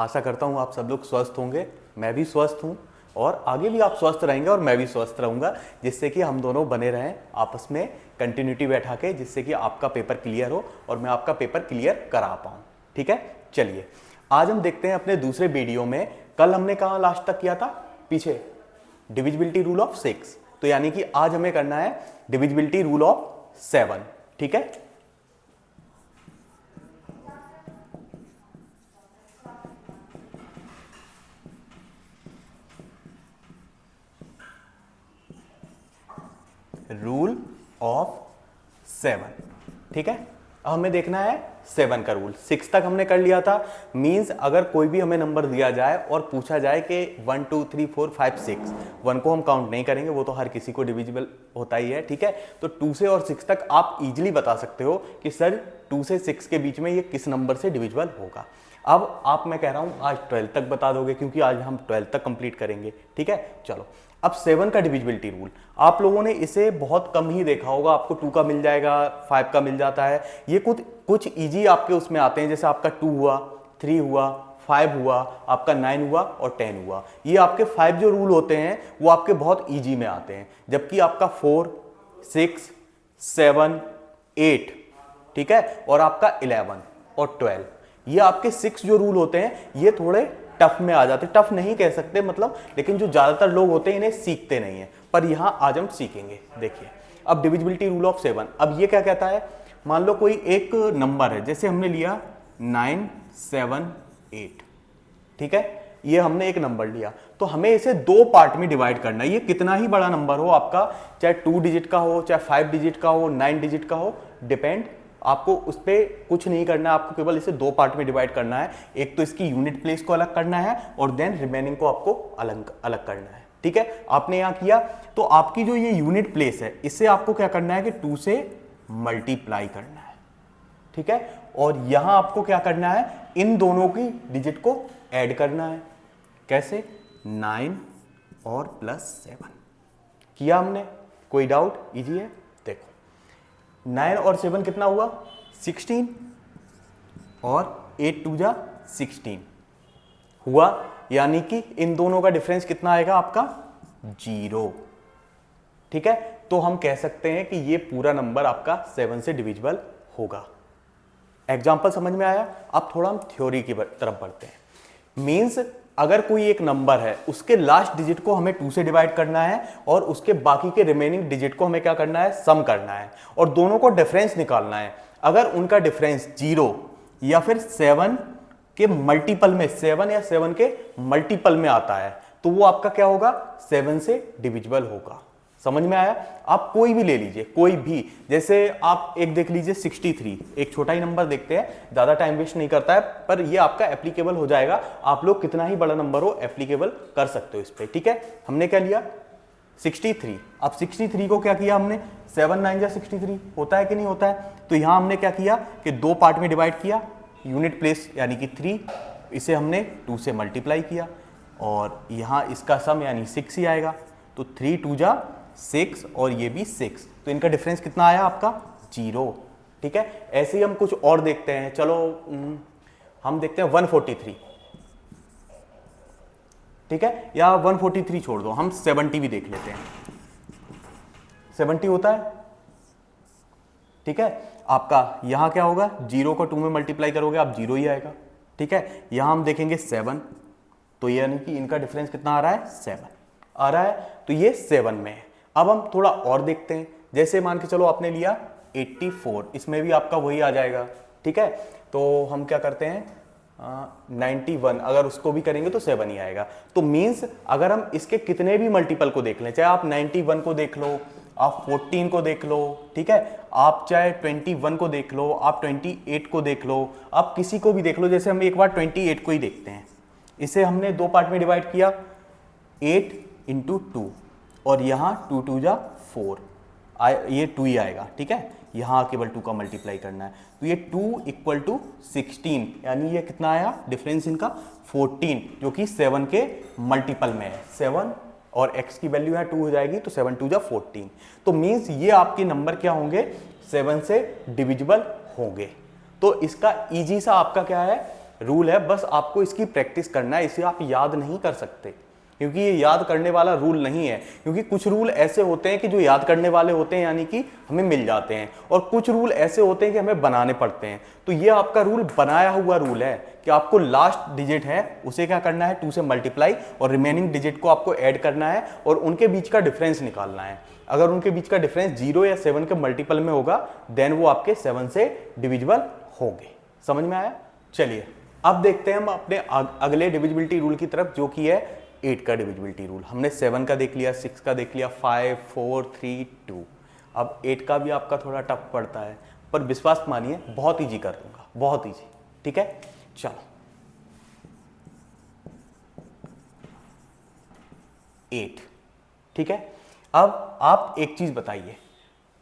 आशा करता हूँ आप सब लोग स्वस्थ होंगे, मैं भी स्वस्थ हूँ और आगे भी आप स्वस्थ रहेंगे और मैं भी स्वस्थ रहूँगा, जिससे कि हम दोनों बने रहें आपस में कंटिन्यूटी बैठा के, जिससे कि आपका पेपर क्लियर हो और मैं आपका पेपर क्लियर करा पाऊँ। ठीक है, चलिए आज हम देखते हैं अपने दूसरे वीडियो में। कल हमने कहाँ लास्ट तक किया था, पीछे डिविजिबिलिटी रूल ऑफ 6, तो यानी कि आज हमें करना है डिविजिबिलिटी रूल ऑफ 7। ठीक है, रूल ऑफ 7। ठीक है, अब हमें देखना है 7 का रूल। 6 तक हमने कर लिया था। मींस अगर कोई भी हमें नंबर दिया जाए और पूछा जाए कि 1 2 3 4 5 6, 1 को हम काउंट नहीं करेंगे, वो तो हर किसी को डिविजिबल होता ही है। ठीक है, तो 2 से और 6 तक आप इजीली बता सकते हो कि सर 2 से 6 के बीच में ये किस नंबर से डिविजिबल होगा। अब आप, मैं कह रहा हूं आज 12 तक बता दोगे, क्योंकि आज हम 12 तक कंप्लीट करेंगे। ठीक है, चलो अब 7 का डिविजिबिलिटी रूल। आप लोगों ने इसे बहुत कम ही देखा होगा, आपको 2 का मिल जाएगा, 5 का मिल जाता है। ये कुछ इजी आपके उसमें आते हैं, जैसे आपका 2 हुआ, 3 हुआ, 5 हुआ, आपका 9 हुआ और 10 हुआ। ये आपके 5 जो रूल होते हैं वो आपके बहुत इजी में आते हैं, जबकि आपका 4, 6, 7, 8, ठीक है, और आपका 11 और 12, ये आपके 6 जो रूल होते हैं ये थोड़े टफ में आ जाते। टफ नहीं कह सकते मतलब, लेकिन जो ज्यादातर लोग होते हैं इन्हें सीखते नहीं है, पर यहां आज हम सीखेंगे। देखिए अब डिविजिबिलिटी रूल ऑफ 7। अब ये क्या कहता है, मान लो कोई एक नंबर है, जैसे हमने लिया 9 7 8, ठीक है, ये हमने एक नंबर लिया, तो हमें इसे 2 पार्ट में डिवाइड करना है। ये कितना ही बड़ा नंबर हो आपका, चाहे 2 डिजिट का हो, चाहे 5 डिजिट का हो, 9 डिजिट का हो, डिपेंड, आपको उस पर कुछ नहीं करना है। आपको केवल इसे 2 पार्ट में डिवाइड करना है। एक तो इसकी यूनिट प्लेस को अलग करना है और देन रिमेनिंग को आपको अलग अलग करना है। ठीक है, आपने यहां किया तो आपकी जो ये यूनिट प्लेस है इसे आपको क्या करना है कि 2 से मल्टीप्लाई करना है। ठीक है, और यहां आपको क्या करना है, इन दोनों की डिजिट को ऐड करना है। कैसे, 9 और +7 किया हमने, कोई डाउट, इजी है। देखो 9 और 7 कितना हुआ, 16, और 8 2 जा 16 हुआ, यानी कि इन दोनों का डिफरेंस कितना आएगा आपका, 0। ठीक है, तो हम कह सकते हैं कि ये पूरा नंबर आपका 7 से डिविजिबल होगा। एग्जाम्पल समझ में आया। अब थोड़ा हम थ्योरी की तरफ बढ़ते हैं। मींस अगर कोई एक नंबर है, उसके लास्ट डिजिट को हमें 2 से डिवाइड करना है और उसके बाकी के रिमेनिंग डिजिट को हमें क्या करना है, सम करना है और दोनों को डिफरेंस निकालना है। अगर उनका डिफरेंस 0 या फिर 7 के मल्टीपल में, 7 या 7 के मल्टीपल में आता है, तो वो आपका क्या होगा, 7 से डिविजिबल होगा। समझ में आया। आप कोई भी ले लीजिए, कोई भी, जैसे आप एक देख लीजिए 63, एक छोटा ही नंबर देखते हैं, ज्यादा टाइम वेस्ट नहीं करता है, पर ये आपका एप्लीकेबल हो जाएगा। आप लोग कितना ही बड़ा नंबर हो एप्लीकेबल कर सकते हो इस पे। ठीक है, हमने क्या लिया, 63। अब 63 को क्या किया हमने, 7 9 जा 63 होता है कि नहीं होता है, तो यहां हमने क्या किया कि 2 पार्ट में डिवाइड किया, यूनिट प्लेस यानी कि 3, इसे हमने 2 से मल्टीप्लाई किया और यहां इसका सम यानी 6 ही आएगा, तो 3 2 जा 6 और ये भी 6, तो इनका डिफरेंस कितना आया आपका, 0। ठीक है, ऐसे ही हम कुछ और देखते हैं। चलो हम देखते हैं 143। ठीक है, या 143 छोड़ दो, हम 70 भी देख लेते हैं। 70 होता है। ठीक है, आपका यहां क्या होगा, 0 को 2 में मल्टीप्लाई करोगे आप 0 ही आएगा। ठीक है, यहां हम देखेंगे 7, तो यानी कि इनका डिफरेंस कितना आ रहा है, 7 आ रहा है, तो ये 7 में है। अब हम थोड़ा और देखते हैं, जैसे मान के चलो आपने लिया 84, इसमें भी आपका वही आ जाएगा। ठीक है, तो हम क्या करते हैं, 91, अगर उसको भी करेंगे तो 7 ही आएगा। तो मींस अगर हम इसके कितने भी मल्टीपल को देख लें, चाहे आप 91 को देख लो, आप 14 को देख लो, ठीक है, आप चाहे 21 को देख लो, आप 28 को देख लो, आप किसी को भी देख लो। जैसे हम एक बार 28 को ही देखते हैं, इसे हमने 2 पार्ट में डिवाइड किया, 8 × 2, और यहां 2 2 जा 4, ये 2 ही आएगा। ठीक है, यहां केवल 2 का मल्टीप्लाई करना है, तो ये 2 = 16, यानी ये कितना आया डिफरेंस इनका, 14, जो कि 7 के मल्टीपल में है। 7 और x की वैल्यू है 2 हो जाएगी, तो 7 2 जा 14। तो मींस ये आपके नंबर क्या होंगे, 7 से डिविजिबल होंगे। तो इसका इजी सा आपका क्या है, रूल है, बस आपको इसकी प्रैक्टिस करना है, इसे आप याद नहीं कर सकते क्योंकि ये याद करने वाला रूल नहीं है। क्योंकि कुछ रूल ऐसे होते हैं कि जो याद करने वाले होते हैं, यानी कि हमें मिल जाते हैं, और कुछ रूल ऐसे होते हैं कि हमें बनाने पड़ते हैं। तो ये आपका रूल बनाया हुआ रूल है कि आपको लास्ट डिजिट है उसे क्या करना है, 2 से मल्टीप्लाई, और रिमेनिंग डिजिट को आपको ऐड करना है और उनके बीच का डिफरेंस निकालना है। अगर उनके बीच का डिफरेंस 0 या 7 के मल्टीपल में होगा देन वो आपके 7 से डिविजिबल होंगे। समझ में आया? चलिए अब देखते हैं हम अपने अगले डिविजिबिलिटी रूल की तरफ, जो कि है 8 का डिविजिबिलिटी रूल। हमने 7 का देख लिया, 6 का देख लिया, 5 4 3 2। अब 8 का भी आपका थोड़ा टफ पड़ता है, पर विश्वास मानिए बहुत ईजी कर दूंगा, बहुत ईजी। ठीक है, चलो 8। ठीक है, अब आप एक चीज बताइए,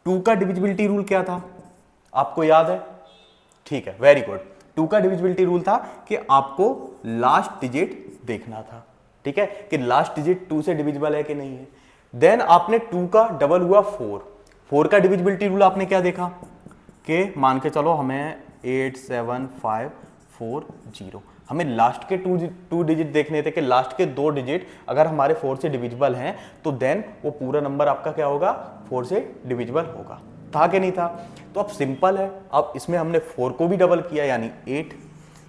2 का डिविजिबिलिटी रूल क्या था, आपको याद है? ठीक है, वेरी गुड। 2 का डिविजिबिलिटी रूल था कि आपको लास्ट डिजिट देखना था। ठीक है, कि लास्ट डिजिट 2 से डिविजिबल है कि नहीं है। देन आपने 2 का डबल हुआ 4। 4 का डिविजिबिलिटी रूल आपने क्या देखा कि मान के चलो हमें 8 7 5 4 0, हमें लास्ट के 2 डिजिट देखने थे कि लास्ट के 2 डिजिट अगर हमारे 4 से डिविजिबल हैं तो देन वो पूरा नंबर आपका क्या होगा, 4 से डिविजिबल होगा। था कि नहीं था? तो अब सिंपल है, अब इसमें हमने 4 को भी डबल किया यानी 8।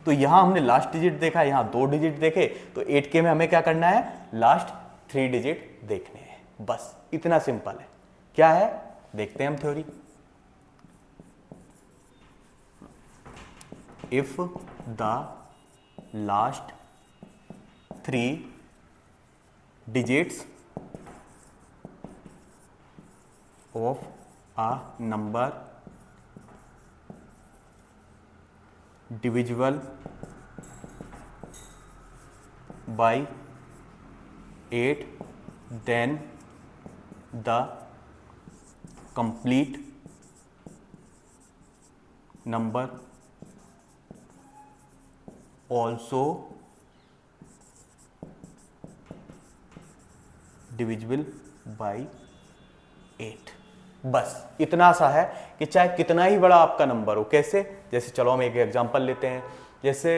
तो यहां हमने लास्ट डिजिट देखा, यहां 2 डिजिट देखे, तो 8 के में हमें क्या करना है, लास्ट 3 डिजिट देखने हैं। बस इतना सिंपल है। क्या है, देखते हैं हम theory. If the last 3 digits of a number divisible by 8 then the complete number also divisible by 8। बस इतना सा है कि चाहे कितना ही बड़ा आपका नंबर हो। कैसे? जैसे चलो हम एक एग्जांपल लेते हैं, जैसे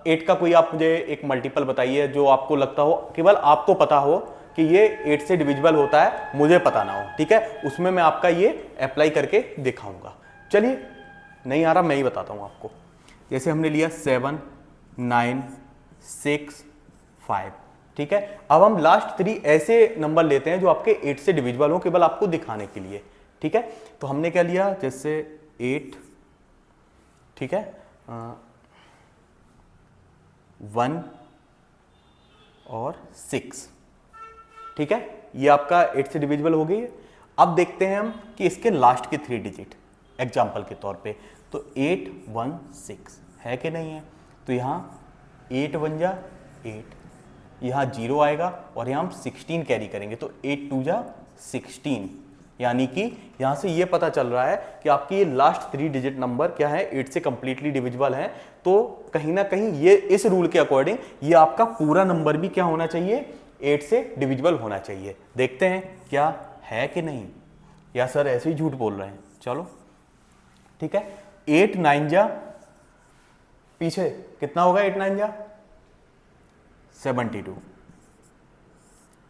8 का कोई आप मुझे एक मल्टीपल बताइए जो आपको लगता हो, केवल आपको पता हो कि ये 8 से डिविजिबल होता है, मुझे पता ना हो। ठीक है, उसमें मैं आपका ये अप्लाई करके दिखाऊंगा। चलिए, नहीं आ रहा मैं ही बताता हूँ आपको। जैसे हमने लिया 7 9 6 5। ठीक है, अब हम लास्ट 3 ऐसे नंबर लेते हैं जो आपके 8 से डिविजिबल हो, केवल आपको दिखाने के लिए। ठीक है, तो हमने क्या लिया, जैसे 8, ठीक है, 1 और 6। ठीक है, ये आपका 8 से डिविजिबल हो गई है। अब देखते हैं हम कि इसके लास्ट के 3 डिजिट एग्जाम्पल के तौर पे, तो 8 1 6 है कि नहीं है। तो यहाँ 8 1 जा 8, यहाँ 0 आएगा और यहाँ हम 16 कैरी करेंगे, तो 8 2 जा 16, यानी कि यहाँ से ये पता चल रहा है कि आपकी ये लास्ट 3 डिजिट नंबर क्या है, 8 से कंप्लीटली डिविजिबल है। तो कहीं ना कहीं ये इस रूल के अकॉर्डिंग ये आपका पूरा नंबर भी क्या होना चाहिए, 8 से डिविजिबल होना चाहिए। देखते हैं क्या है कि नहीं, या सर ऐसे ही झूठ बोल रहे हैं। चलो ठीक है, 8 9 जा, पीछे कितना होगा, 8 9 जा 72।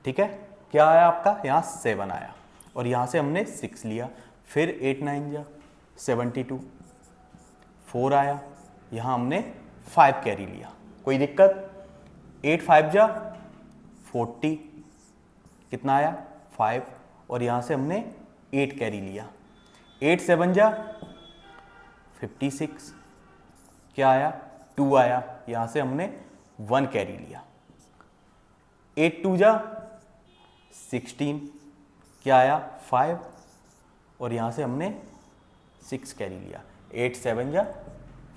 ठीक है, क्या आया आपका, यहाँ 7 आया और यहाँ से हमने 6 लिया, फिर 8 9 जा 72, 4 आया, यहाँ हमने 5 कैरी लिया, कोई दिक्कत। 8 5 जा 40, कितना आया 5, और यहाँ से हमने 8 कैरी लिया। 8 7 जा 56, क्या आया 2 आया, यहाँ से हमने 1 कैरी लिया। 8 2 जा 16, क्या आया 5, और यहाँ से हमने 6 कैरी लिया। 8 7 जा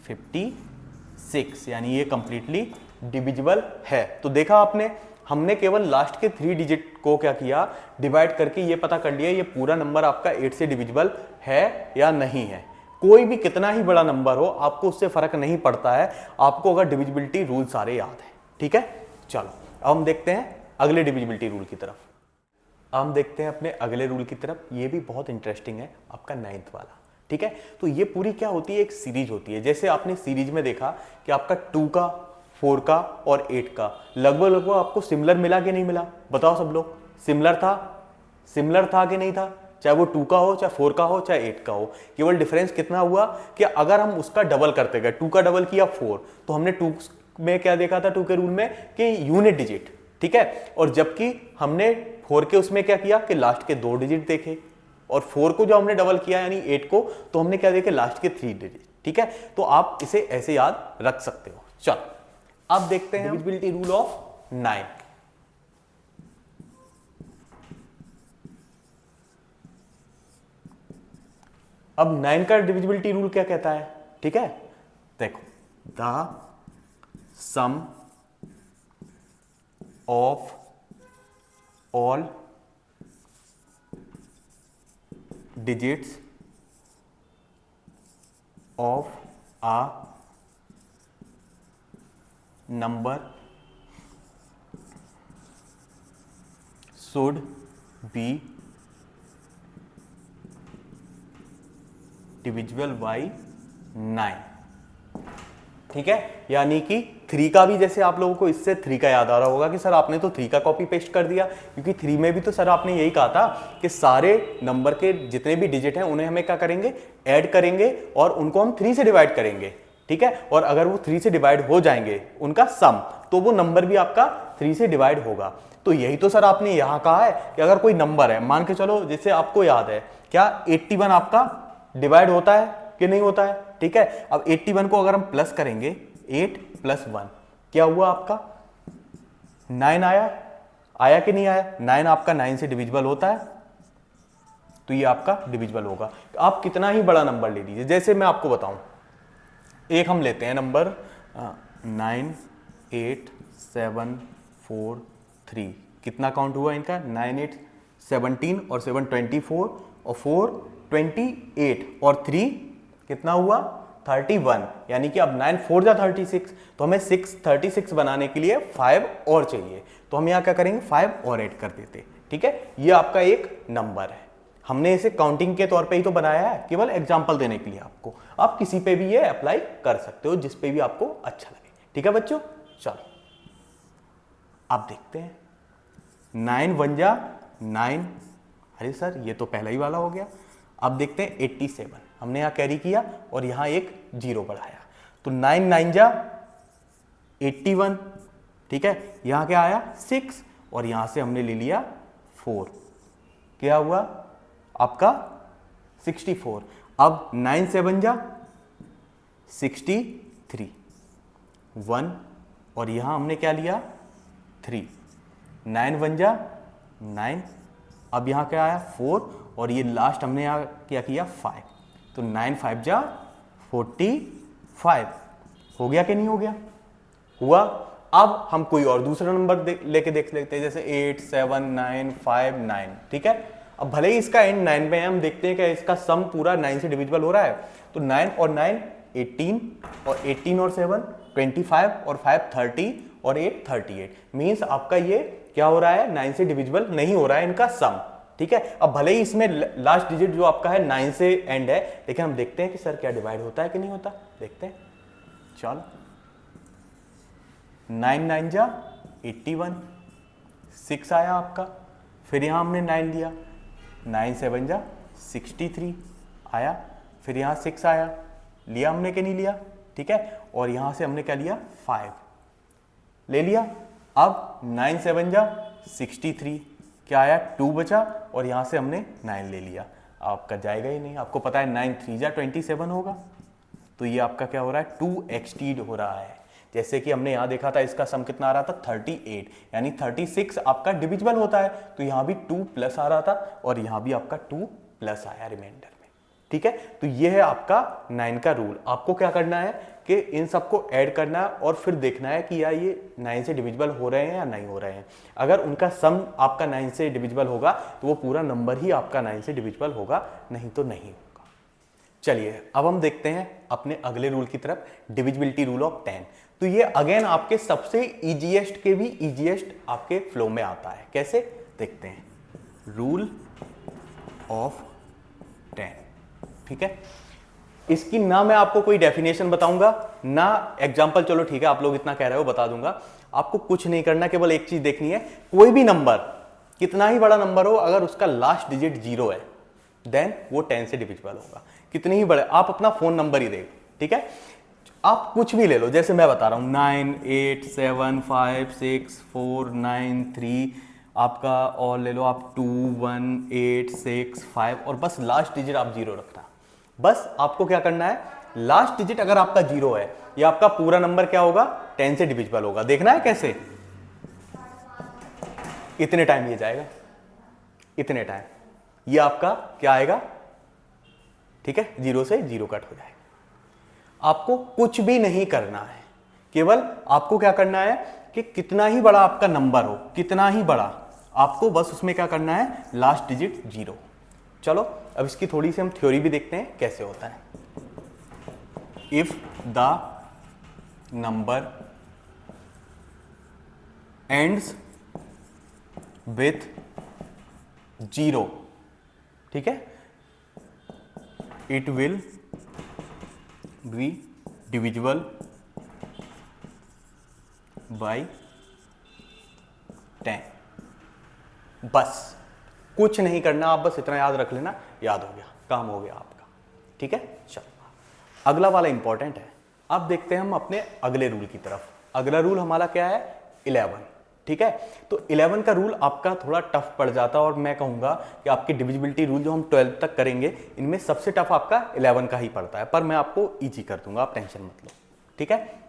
56, यानी ये कंप्लीटली डिविजिबल है। तो देखा आपने, हमने केवल लास्ट के 3 डिजिट को क्या किया, डिवाइड करके ये पता कर लिया ये पूरा नंबर आपका 8 से डिविजिबल है या नहीं है। कोई भी कितना ही बड़ा नंबर हो, आपको उससे फर्क नहीं पड़ता है, आपको अगर डिविजिबिलिटी रूल सारे याद है। ठीक है, चलो अब हम देखते हैं अगले डिविजिबिलिटी रूल की तरफ। अब हम देखते हैं अपने अगले रूल की तरफ, ये भी बहुत इंटरेस्टिंग है, आपका 9th वाला। ठीक है। तो ये पूरी क्या होती है, एक सीरीज होती है। जैसे आपने सीरीज में देखा कि आपका 2 का, 4 का और 8 का लगभग लगभग आपको सिमिलर मिला कि नहीं मिला, बताओ सब लोग। सिमिलर था कि नहीं था, चाहे वो 2 का हो, चाहे 4 का हो, चाहे 8 का हो। केवल डिफरेंस कितना हुआ कि अगर हम उसका डबल करते गए, 2 का डबल किया 4, तो हमने 2 में क्या देखा था 2 के रूल में कि यूनिट डिजिट, ठीक है। और जबकि हमने 4 के उसमें क्या किया कि लास्ट के 2 डिजिट देखे, और 4 को जो हमने डबल किया यानी 8 को, तो हमने क्या देखे लास्ट के 3 डिजिट, ठीक है। तो आप इसे ऐसे याद रख सकते हो। चलो अब देखते हैं डिविजिबिलिटी रूल ऑफ 9। अब 9 का डिविजिबिलिटी रूल क्या कहता है, ठीक है। देखो, the sum of all digits of a number should be divisible by 9, ठीक है। यानी कि 3 का भी, जैसे आप लोगों को इससे 3 का याद आ रहा होगा कि सर आपने तो 3 का कॉपी पेस्ट कर दिया, क्योंकि 3 में भी तो सर आपने यही कहा था कि सारे नंबर के जितने भी डिजिट हैं उन्हें हमें क्या करेंगे, ऐड करेंगे और उनको हम 3 से डिवाइड करेंगे, ठीक है। और अगर वो 3 से डिवाइड हो जाएंगे उनका सम, तो वो नंबर भी आपका 3 से डिवाइड होगा। तो यही तो सर आपने यहां कहा है कि अगर कोई नंबर है, मान के चलो जैसे आपको याद है क्या 81 आपका डिवाइड होता है कि नहीं होता है, ठीक है। अब 81 को अगर हम प्लस करेंगे, 8 + 1 क्या हुआ आपका 9 आया कि नहीं आया। 9 आपका 9 से डिविजिबल होता है, तो ये आपका डिविजिबल होगा। आप कितना ही बड़ा नंबर ले लीजिए, जैसे मैं आपको बताऊं, एक हम लेते हैं नंबर 9 8 7 4 3, कितना काउंट हुआ इनका 9 8 17 और 7 24 और 4 28 और 3 कितना हुआ 31, यानी कि अब 9 4 जा 36, तो हमें 36 बनाने के लिए 5 और चाहिए, तो हम यहाँ क्या करेंगे 5 और ऐड कर देते, ठीक है। ये आपका एक नंबर है, हमने इसे काउंटिंग के तौर पे ही तो बनाया है, केवल एग्जांपल देने के लिए आपको। आप किसी पे भी ये अप्लाई कर सकते हो, जिस पे भी आपको अच्छा लगे, ठीक है बच्चों। चलो आप देखते हैं 9 1 जा 9, अरे सर ये तो पहला ही वाला हो गया। अब देखते हैं 87, हमने यहाँ कैरी किया और यहाँ एक 0 बढ़ाया, तो 9 9 जा 81, ठीक है। यहाँ क्या आया 6 और यहाँ से हमने ले लिया 4, क्या हुआ आपका 64। अब 9 7 जा 63, 1 और यहाँ हमने क्या लिया 3, 9 1 जा 9, अब यहाँ क्या आया 4 और ये लास्ट हमने यहाँ क्या किया 5, तो 9 5 जा 45, हो गया कि नहीं हो गया, हुआ। अब हम कोई और दूसरा नंबर लेके देख लेते हैं, जैसे 8 7 9 5 9, ठीक है। अब भले ही इसका एंड 9 पे है, हम देखते हैं कि इसका सम पूरा 9 से डिविजिबल हो रहा है, तो 9 और 9 18 और 18 और 7 25 और 5 30 और 8 38, मीन्स आपका ये क्या हो रहा है 9 से डिविजिबल नहीं हो रहा है इनका सम, ठीक है। अब भले ही इसमें लास्ट डिजिट जो आपका है 9 से एंड है, लेकिन हम देखते हैं कि सर क्या डिवाइड होता है कि नहीं होता, देखते हैं। चलो 9 9 जा 81, 6 आया आपका, फिर यहां हमने 9 लिया, 9 7 जा 63 आया, फिर यहाँ 6 आया, लिया हमने कि नहीं लिया, ठीक है। और यहाँ से हमने क्या लिया 5 ले लिया। अब 9 7 जा 63, क्या आया 2 बचा और यहाँ से हमने 9 ले लिया, आपका जाएगा ही नहीं, आपको पता है 9 3 जा 27 होगा, तो ये आपका क्या हो रहा है 2 एक्सटीड हो रहा है। जैसे कि हमने यहाँ देखा था इसका सम कितना आ रहा था 38, यानी 36 आपका डिविजिबल होता है, तो यहाँ भी 2 प्लस आ रहा था और यहाँ भी आपका 2 प्लस आया रिमाइंडर में, ठीक है। तो ये है आपका 9 का रूल। आपको क्या करना है कि इन सबको ऐड करना है और फिर देखना है कि यार ये 9 से डिविजिबल हो रहे हैं या नहीं हो रहे हैं। अगर उनका सम आपका 9 से डिविजिबल होगा तो वो पूरा नंबर ही आपका 9 से डिविजिबल होगा, नहीं तो नहीं होगा। चलिए अब हम देखते हैं अपने अगले रूल की तरफ, डिविजिबिलिटी रूल ऑफ 10। तो ये अगेन आपके सबसे इजीएस्ट के भी इजीएस्ट आपके फ्लो में आता है, कैसे देखते हैं। रूल ऑफ 10, ठीक है। इसकी ना मैं आपको कोई डेफिनेशन बताऊंगा ना एग्जाम्पल, चलो ठीक है आप लोग इतना कह रहे हो बता दूंगा। आपको कुछ नहीं करना, केवल एक चीज देखनी है, कोई भी नंबर कितना ही बड़ा नंबर हो, अगर उसका लास्ट डिजिट 0 है देन वो 10 से डिविजिबल होगा। कितने ही बड़े, आप अपना फोन नंबर ही देखो, ठीक है, आप कुछ भी ले लो, जैसे मैं बता रहा हूं 9 8 7 5 6 4 9 3, आपका और ले लो आप 2 1 8 6 5, और बस लास्ट डिजिट आप 0 रखना। बस आपको क्या करना है, लास्ट डिजिट अगर आपका 0 है, या आपका पूरा नंबर क्या होगा, 10 से डिविजिबल होगा। देखना है कैसे, इतने टाइम ये जाएगा, इतने टाइम ये आपका क्या आएगा, ठीक है, 0 से 0 कट हो जाएगा। आपको कुछ भी नहीं करना है, केवल आपको क्या करना है कि कितना ही बड़ा आपका नंबर हो, कितना ही बड़ा, आपको बस उसमें क्या करना है, लास्ट डिजिट 0। चलो अब इसकी थोड़ी सी हम थ्योरी भी देखते हैं कैसे होता है। If the number ends with 0, ठीक है, it will be divisible by 10। बस कुछ नहीं करना, आप बस इतना याद रख लेना, याद हो गया, काम हो गया आपका, ठीक है। चलो अगला वाला इंपॉर्टेंट है। अब देखते हैं हम अपने अगले रूल की तरफ। अगला रूल हमारा क्या है, 11, ठीक है। तो 11 का रूल आपका थोड़ा टफ पड़ जाता है, और मैं कहूंगा कि आपके डिविजिबिलिटी रूल जो हम 12 तक करेंगे, इनमें सबसे टफ आपका 11 का ही पड़ता है, पर मैं आपको इजी कर दूंगा, आप टेंशन मत लो, ठीक है।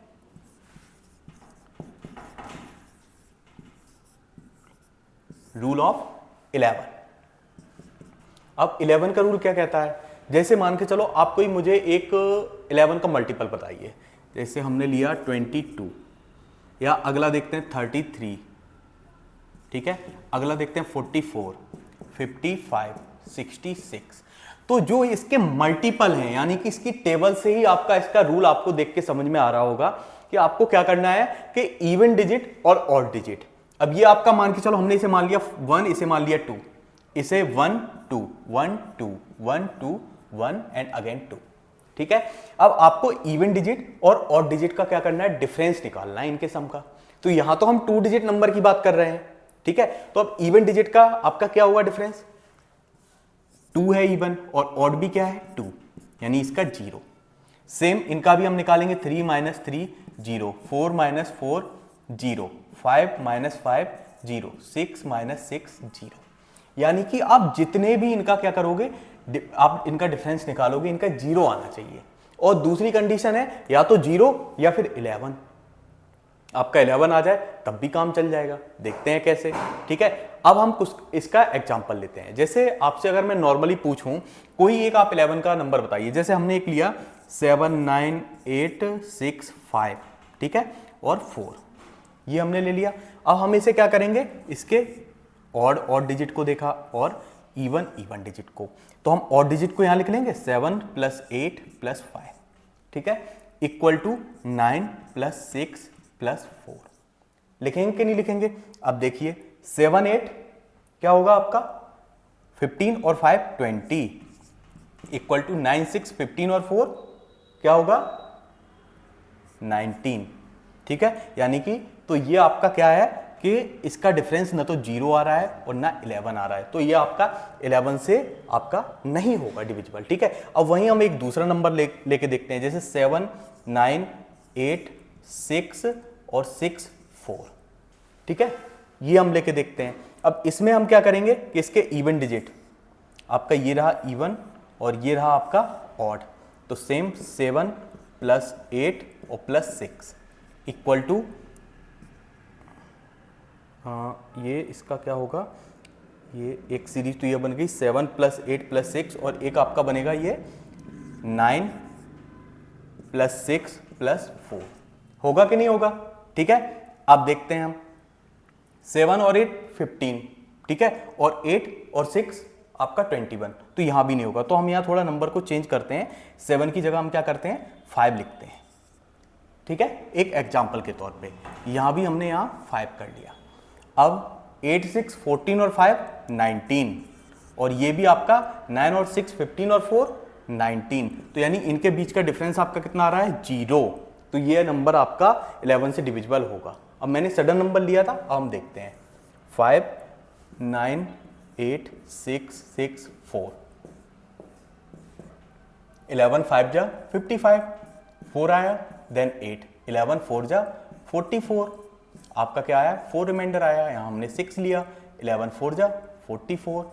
Rule of 11। अब 11 का रूल क्या कहता है, जैसे मान के चलो आप कोई मुझे एक 11 का मल्टीपल बताइए, जैसे हमने लिया 22, या अगला देखते हैं 33, ठीक है, अगला देखते हैं 44, 55, 66। तो जो इसके मल्टीपल हैं, यानी कि इसकी टेबल से ही आपका इसका रूल आपको देख के समझ में आ रहा होगा कि आपको क्या करना है कि इवन डिजिट और ऑड डिजिट। अब ये आपका मान के चलो, हमने इसे मान लिया 1, इसे मान लिया 2, इसे 1 2 1 2 1 2 1 एंड अगेन 2, ठीक है। अब आपको इवन डिजिट और ऑड डिजिट का क्या करना है, डिफरेंस निकालना है इनके सम का। तो यहां तो हम 2 डिजिट नंबर की बात कर रहे हैं, ठीक है। तो अब इवन डिजिट का आपका क्या हुआ डिफरेंस, 2 है इवन, और ऑड भी क्या है 2, यानी इसका 0। सेम इनका भी हम निकालेंगे, 3 - 3 0, 4 - 4 0, 5 - 5 0, 6 - 6 0। यानी कि आप जितने भी इनका क्या करोगे, आप इनका डिफरेंस निकालोगे, इनका 0 आना चाहिए। और दूसरी कंडीशन है या तो 0 या फिर 11। आपका 11 आ जाए तब भी काम चल जाएगा, देखते हैं कैसे, ठीक है। अब हम कुछ इसका एग्जांपल लेते हैं। जैसे आपसे अगर मैं नॉर्मली पूछूं कोई एक आप 11 का नंबर बताइए, जैसे हमने एक लिया 7 9 8 6 5, ठीक है, और 4, ये हमने ले लिया। अब हम इसे क्या करेंगे, इसके ऑड डिजिट को देखा और इवन डिजिट को, तो हम ऑड डिजिट को यहां लिख लेंगे 7 + 8 + 5, ठीक है, इक्वल टू 9 + 6 + 4। लिखेंगे कि नहीं लिखेंगे, अब देखिए 7 8 क्या होगा आपका 15 और 5 20, इक्वल टू 9 6 15 और 4 क्या होगा 19, ठीक है। यानी कि तो ये आपका क्या है कि इसका डिफरेंस ना तो 0 आ रहा है और ना 11 आ रहा है, तो ये आपका 11 से आपका नहीं होगा डिविजिबल, ठीक है। अब वहीं हम एक दूसरा नंबर लेके देखते हैं, जैसे 7 9 8 6 और 6 4, ठीक है, ये हम लेके देखते हैं। अब इसमें हम क्या करेंगे कि इसके इवन डिजिट आपका ये रहा इवन और ये रहा आपका ऑड, तो सेम 7 + 8 और +6 इक्वल टू, ये इसका क्या होगा, ये एक सीरीज तो ये बन गई 7 + 8 + 6, और एक आपका बनेगा ये 9 + 6 + 4, होगा कि नहीं होगा, ठीक है। अब देखते हैं हम 7 और 8 15, ठीक है, और 8 और 6 आपका 21, तो यहां भी नहीं होगा। तो हम यहां थोड़ा नंबर को चेंज करते हैं, 7 की जगह हम क्या करते हैं 5 लिखते हैं, ठीक है, एक एग्जाम्पल के तौर पे। यहां भी हमने यहां 5 कर लिया। अब 8 6 14 और 5 19, और ये भी आपका 9 और 6 15 और 4 19, तो यानी इनके बीच का डिफरेंस आपका कितना आ रहा है 0, तो ये नंबर आपका 11 से डिविजिबल होगा। अब मैंने सडन नंबर लिया था, अब हम देखते हैं 5 9 8 6 6 4, 11 5 जा 55, 4 आया, देन 8, 11 4 जा 44, आपका क्या आया 4 रिमाइंडर आया, यहाँ हमने 6 लिया, 11 4 जा 44,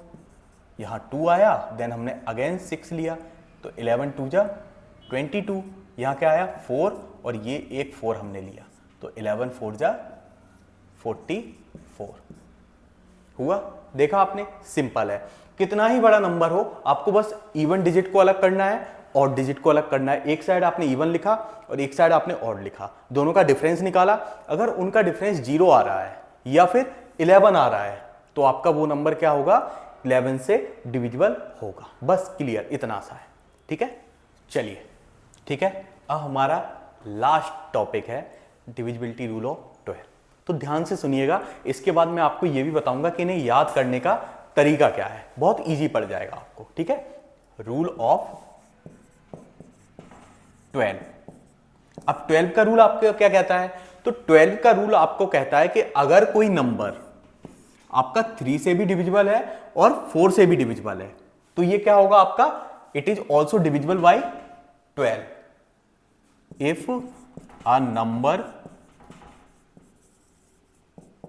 यहाँ 2 आया, देन हमने अगेन 6 लिया, तो 11 2 जा 22, यहाँ क्या आया 4 और ये एक 4 हमने लिया, तो 11 4 जा 44 हुआ। देखा आपने, सिंपल है। कितना ही बड़ा नंबर हो, आपको बस इवन डिजिट को अलग करना है, ऑड डिजिट को अलग करना है। एक साइड आपने इवन लिखा और एक साइड आपने ऑड लिखा, दोनों का डिफरेंस निकाला। अगर उनका डिफरेंस 0 आ रहा है या फिर 11 आ रहा है, तो आपका वो नंबर क्या होगा 11 से डिविजिबल होगा। बस क्लियर, इतना सा है। ठीक है, चलिए ठीक है। अब हमारा लास्ट टॉपिक है डिविजिबिलिटी रूल ऑफ 12। तो ध्यान से सुनिएगा, इसके बाद मैं आपको यह भी बताऊंगा कि इन्हें याद करने का तरीका क्या है, बहुत इजी पड़ जाएगा आपको। ठीक है, रूल ऑफ 12। अब 12 का रूल आपको क्या कहता है, तो 12 का रूल आपको कहता है कि अगर कोई नंबर आपका 3 से भी डिविजिबल है और 4 से भी डिविजिबल है, तो ये क्या होगा आपका, it is also divisible by 12 if a number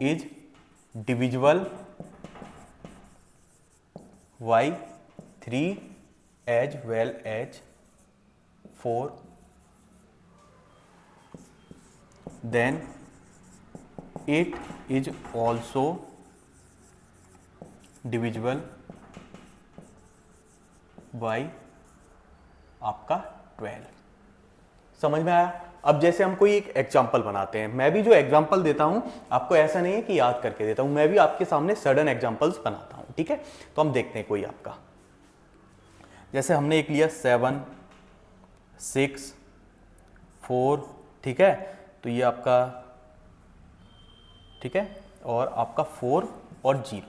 is divisible by 3 as well as 4, then it is also divisible by आपका 12। समझ में आया। अब जैसे हम कोई एक एग्जाम्पल बनाते हैं, मैं भी जो एग्जाम्पल देता हूं आपको ऐसा नहीं है कि याद करके देता हूं, मैं भी आपके सामने सडन एग्जाम्पल्स बनाता हूं। ठीक है, तो हम देखते हैं कोई आपका, जैसे हमने एक लिया 7 6 4, ठीक है, तो ये आपका, ठीक है, और आपका 4 और 0,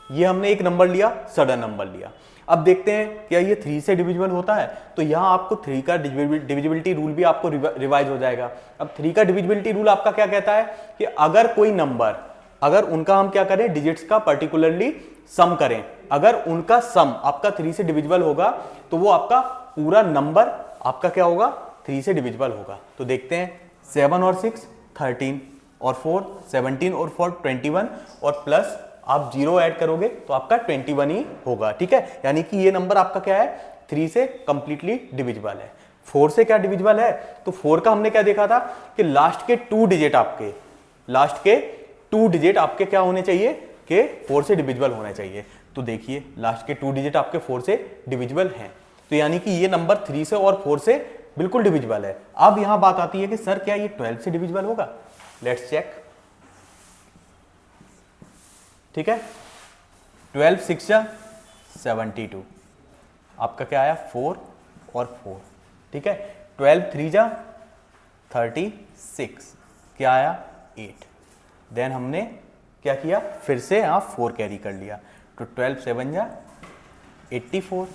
ये हमने एक नंबर लिया, सडन नंबर लिया। अब देखते हैं क्या ये 3 से डिविजिबल होता है, तो यहां आपको 3 का डिविजिबिलिटी रूल भी आपको रिवाइज हो जाएगा। अब 3 का डिविजिबिलिटी रूल आपका क्या कहता है कि अगर कोई नंबर, अगर उनका हम क्या करें, डिजिट्स का पर्टिकुलरली सम करें, अगर उनका सम आपका 3 से डिविजिबल होगा, तो वो आपका पूरा नंबर आपका क्या होगा 3 से डिविजिबल होगा। तो देखते हैं 7 और 6 13 और 4 17 और 4 21 और प्लस आप 0 ऐड करोगे तो आपका 21 ही होगा। ठीक है, यानी कि ये नंबर आपका क्या है 3 से कंप्लीटली डिविजिबल है। 4 से क्या डिविजिबल है, तो 4 का हमने क्या देखा था कि लास्ट के 2 डिजिट आपके, लास्ट के 2 डिजिट आपके क्या होने चाहिए कि 4 से डिविजिबल होने चाहिए। तो देखिए लास्ट के 2 डिजिट आपके 4 से डिविजिबल हैं, तो यानी कि ये नंबर 3 से और 4 से बिल्कुल डिविजिबल है। अब यहां बात आती है कि सर क्या ये 12 से डिविजिबल होगा, लेट्स चेक। ठीक है, 12 6 जा 72, आपका क्या आया 4 और 4, ठीक है, 12 3 जा 36, क्या आया 8, देन हमने क्या किया फिर से यहाँ 4 कैरी कर लिया, तो 12 7 जा 84,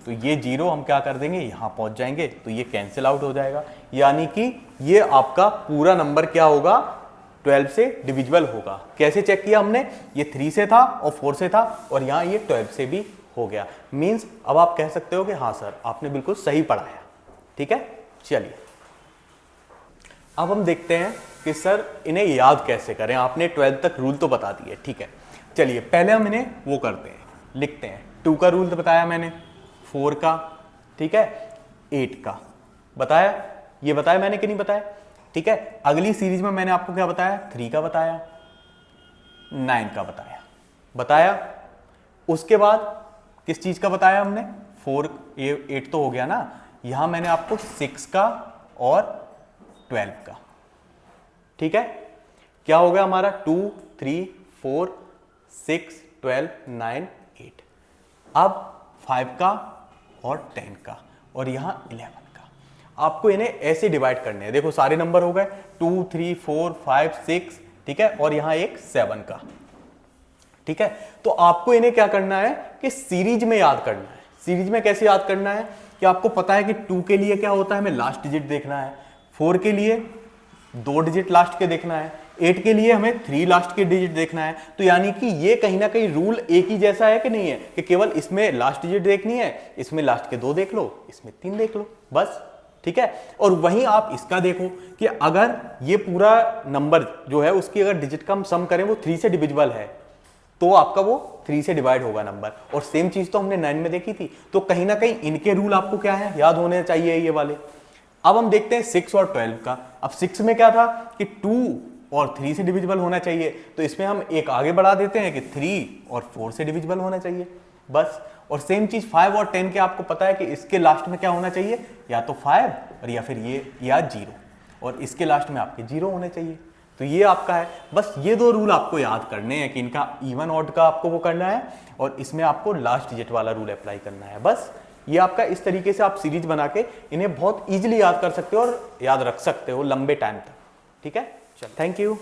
तो ये 0 हम क्या कर देंगे यहां पहुंच जाएंगे, तो ये कैंसिल आउट हो जाएगा, यानी कि ये आपका पूरा नंबर क्या होगा 12 से डिविजिबल होगा। कैसे चेक किया हमने, ये 3 से था और 4 से था और यहां ये 12 से भी हो गया। मींस अब आप कह सकते हो कि हाँ सर आपने बिल्कुल सही पढ़ाया। ठीक है, चलिए अब हम देखते हैं कि सर इन्हें याद कैसे करें। आपने 12 तक रूल तो बता दिए, ठीक है, चलिए पहले हम इन्हें वो करते हैं, लिखते हैं। 2 का रूल तो बताया मैंने, 4 का, ठीक है, 8 का बताया, ये बताया मैंने कि नहीं बताया। ठीक है, अगली सीरीज में मैंने आपको क्या बताया, 3 का बताया, 9 का बताया। उसके बाद किस चीज का बताया हमने, 4 8 तो हो गया ना, यहां मैंने आपको 6 का और 12 का। ठीक है, क्या हो गया हमारा 2 3 4 6 12 9 8। अब 5 का और 10 का और यहां 11 का। आपको इन्हें ऐसे डिवाइड करने हैं। देखो सारे नंबर हो गए 2 3 4 5 6, ठीक है, और यहां एक 7 का। ठीक है, तो आपको इन्हें क्या करना है कि सीरीज में याद करना है। सीरीज में कैसे याद करना है कि आपको पता है कि 2 के लिए क्या होता है, हमें लास्ट डिजिट देखना है, 4 के लिए 2 डिजिट लास्ट के देखना है, 8 के लिए हमें 3 लास्ट के डिजिट देखना है। तो यानी कि ये कहीं ना कहीं रूल एक ही जैसा है कि नहीं है, कि केवल इसमें लास्ट डिजिट देखनी है, इसमें लास्ट के 2 देख लो, इसमें 3 देख लो, बस। ठीक है। और वहीं आप इसका देखो कि अगर ये पूरा नंबर जो है उसकी अगर डिजिट का हम सम करें वो 3 से डिविजिबल है, तो आपका वो 3 से डिवाइड होगा नंबर। और सेम चीज तो हमने 9 में देखी थी। तो कहीं ना कहीं इनके रूल आपको क्या है, याद होने चाहिए ये वाले। अब हम देखते हैं 6 और 12 का। अब 6 में क्या था कि 2 और 3 से डिविजिबल होना चाहिए, तो इसमें हम एक आगे बढ़ा देते हैं कि 3 और 4 से डिविजिबल होना चाहिए, बस। और सेम चीज 5 और 10 के आपको पता है कि इसके लास्ट में क्या होना चाहिए, या तो 5 और या फिर ये या 0, और इसके लास्ट में आपके 0 होने चाहिए। तो ये आपका है। बस ये 2 रूल आपको याद करने हैं कि इनका इवन ऑड का आपको वो करना है, और इसमें आपको लास्ट डिजिट वाला रूल अप्लाई करना है, बस। ये आपका इस तरीके से आप सीरीज बना के इन्हें बहुत इजीली याद कर सकते हो और याद रख सकते हो लंबे टाइम तक। ठीक है, चलो, थैंक यू।